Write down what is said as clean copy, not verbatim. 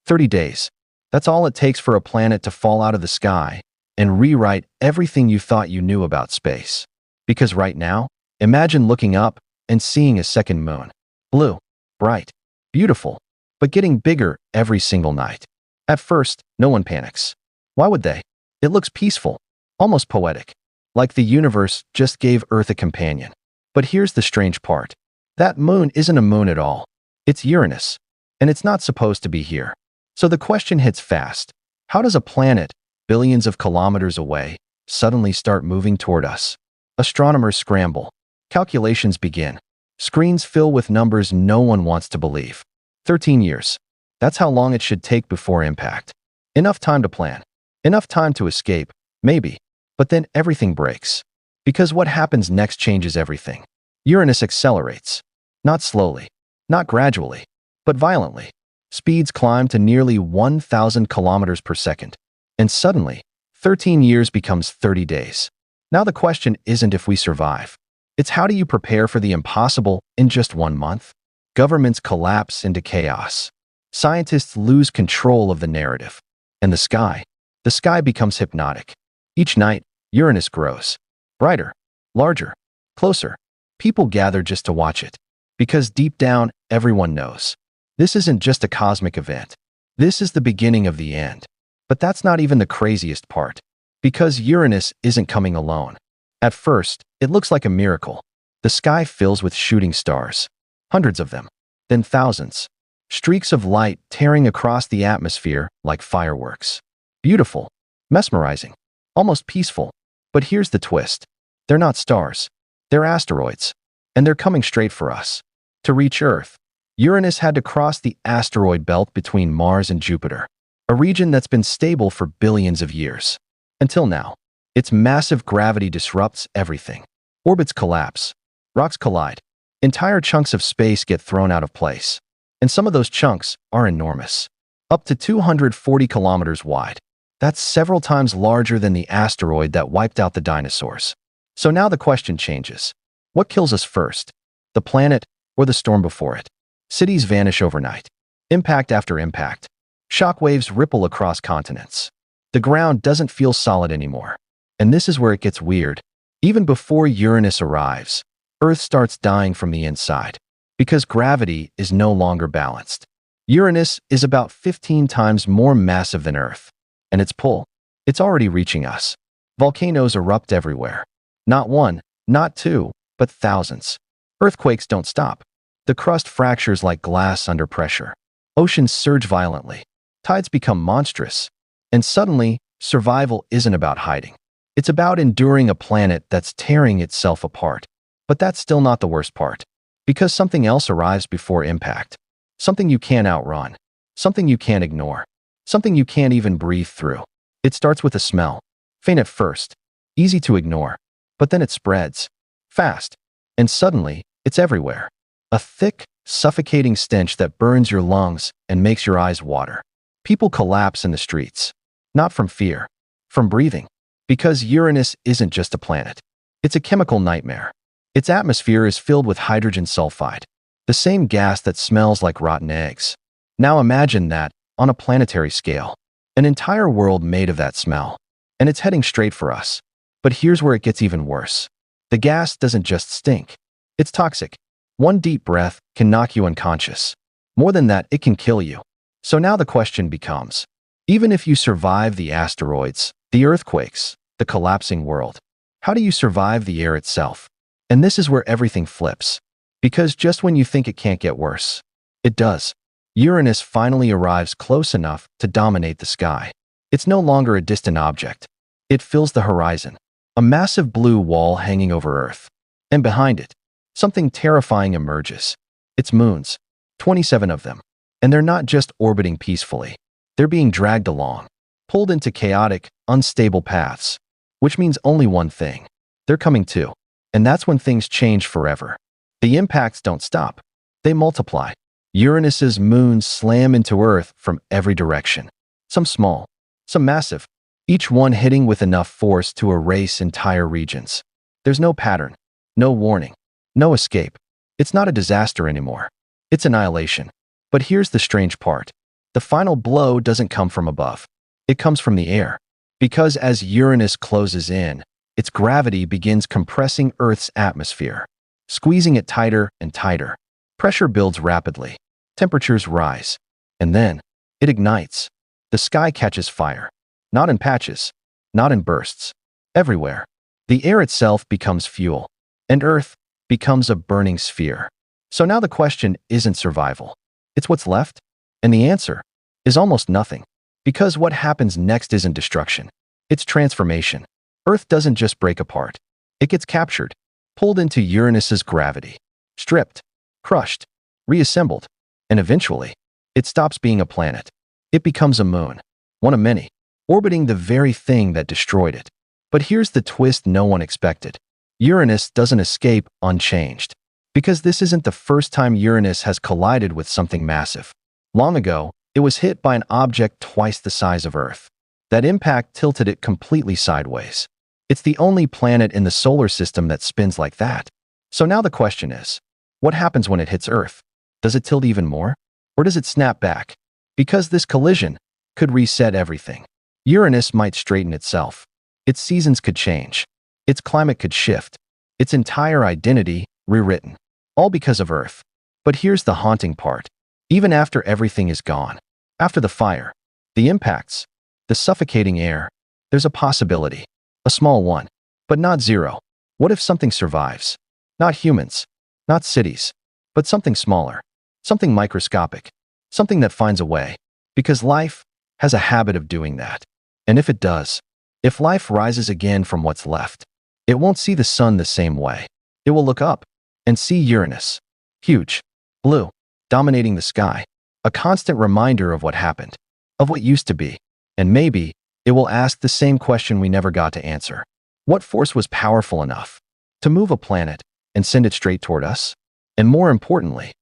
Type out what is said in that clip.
30 days. That's all it takes for a planet to fall out of the sky and rewrite everything you thought you knew about space. Because right now, imagine looking up and seeing a second moon. Blue, bright, beautiful, but getting bigger every single night. At first, no one panics. Why would they? It looks peaceful, almost poetic, like the universe just gave Earth a companion. But here's the strange part. That moon isn't a moon at all. It's Uranus, and it's not supposed to be here. So the question hits fast. How does a planet, billions of kilometers away, suddenly start moving toward us? Astronomers scramble. Calculations begin. Screens fill with numbers no one wants to believe. 13 years. That's how long it should take before impact. Enough time to plan. Enough time to escape, maybe. But then everything breaks. Because what happens next changes everything. Uranus accelerates. Not slowly, not gradually, but violently. Speeds climb to nearly 1,000 kilometers per second. And suddenly, 13 years becomes 30 days. Now the question isn't if we survive. It's how do you prepare for the impossible in just 1 month? Governments collapse into chaos. Scientists lose control of the narrative. And the sky becomes hypnotic. Each night, Uranus grows. Brighter, larger, closer. People gather just to watch it. Because deep down, everyone knows. This isn't just a cosmic event. This is the beginning of the end. But that's not even the craziest part. Because Uranus isn't coming alone. At first, it looks like a miracle. The sky fills with shooting stars. Hundreds of them. Then thousands. Streaks of light tearing across the atmosphere like fireworks. Beautiful. Mesmerizing. Almost peaceful. But here's the twist. They're not stars. They're asteroids. And they're coming straight for us. To reach Earth, Uranus had to cross the asteroid belt between Mars and Jupiter, a region that's been stable for billions of years. Until now, its massive gravity disrupts everything. Orbits collapse. Rocks collide. Entire chunks of space get thrown out of place. And some of those chunks are enormous. Up to 240 kilometers wide. That's several times larger than the asteroid that wiped out the dinosaurs. So now the question changes. What kills us first? The planet or the storm before it? Cities vanish overnight. Impact after impact. Shockwaves ripple across continents. The ground doesn't feel solid anymore. And this is where it gets weird. Even before Uranus arrives, Earth starts dying from the inside. Because gravity is no longer balanced. Uranus is about 15 times more massive than Earth. And its pull, it's already reaching us. Volcanoes erupt everywhere. Not one, not two, but thousands. Earthquakes don't stop. The crust fractures like glass under pressure. Oceans surge violently. Tides become monstrous. And suddenly, survival isn't about hiding. It's about enduring a planet that's tearing itself apart. But that's still not the worst part. Because something else arrives before impact. Something you can't outrun. Something you can't ignore. Something you can't even breathe through. It starts with a smell. Faint at first. Easy to ignore. But then it spreads. Fast. And suddenly, it's everywhere. A thick, suffocating stench that burns your lungs and makes your eyes water. People collapse in the streets. Not from fear. From breathing. Because Uranus isn't just a planet. It's a chemical nightmare. Its atmosphere is filled with hydrogen sulfide. The same gas that smells like rotten eggs. Now imagine that, on a planetary scale. An entire world made of that smell. And it's heading straight for us. But here's where it gets even worse. The gas doesn't just stink. It's toxic. One deep breath can knock you unconscious. More than that, it can kill you. So now the question becomes, even if you survive the asteroids, the earthquakes, the collapsing world, how do you survive the air itself? And this is where everything flips. Because just when you think it can't get worse, it does. Uranus finally arrives close enough to dominate the sky. It's no longer a distant object. It fills the horizon. A massive blue wall hanging over Earth. And behind it, something terrifying emerges. It's moons. 27 of them. And they're not just orbiting peacefully. They're being dragged along. Pulled into chaotic, unstable paths. Which means only one thing. They're coming too. And that's when things change forever. The impacts don't stop. They multiply. Uranus's moons slam into Earth from every direction. Some small, some massive. Each one hitting with enough force to erase entire regions. There's no pattern, no warning, no escape. It's not a disaster anymore. It's annihilation. But here's the strange part. The final blow doesn't come from above. It comes from the air. Because as Uranus closes in, its gravity begins compressing Earth's atmosphere, squeezing it tighter and tighter. Pressure builds rapidly. Temperatures rise. And then, it ignites. The sky catches fire. Not in patches. Not in bursts. Everywhere. The air itself becomes fuel. And Earth becomes a burning sphere. So now the question isn't survival. It's what's left. And the answer is almost nothing. Because what happens next isn't destruction. It's transformation. Earth doesn't just break apart. It gets captured, pulled into Uranus's gravity, stripped, crushed, reassembled, and eventually, it stops being a planet. It becomes a moon, one of many, orbiting the very thing that destroyed it. But here's the twist no one expected. Uranus doesn't escape unchanged. Because this isn't the first time Uranus has collided with something massive. Long ago, it was hit by an object twice the size of Earth. That impact tilted it completely sideways. It's the only planet in the solar system that spins like that. So now the question is, what happens when it hits Earth? Does it tilt even more? Or does it snap back? Because this collision could reset everything. Uranus might straighten itself. Its seasons could change. Its climate could shift. Its entire identity rewritten. All because of Earth. But here's the haunting part. Even after everything is gone, after the fire, the impacts, the suffocating air, there's a possibility. A small one, but not zero. What if something survives? Not humans, not cities, but something smaller, something microscopic, something that finds a way. Because life has a habit of doing that. And if it does, if life rises again from what's left, it won't see the sun the same way. It will look up and see Uranus, huge, blue, dominating the sky, a constant reminder of what happened, of what used to be. And maybe it will ask the same question we never got to answer. What force was powerful enough to move a planet and send it straight toward us? And more importantly,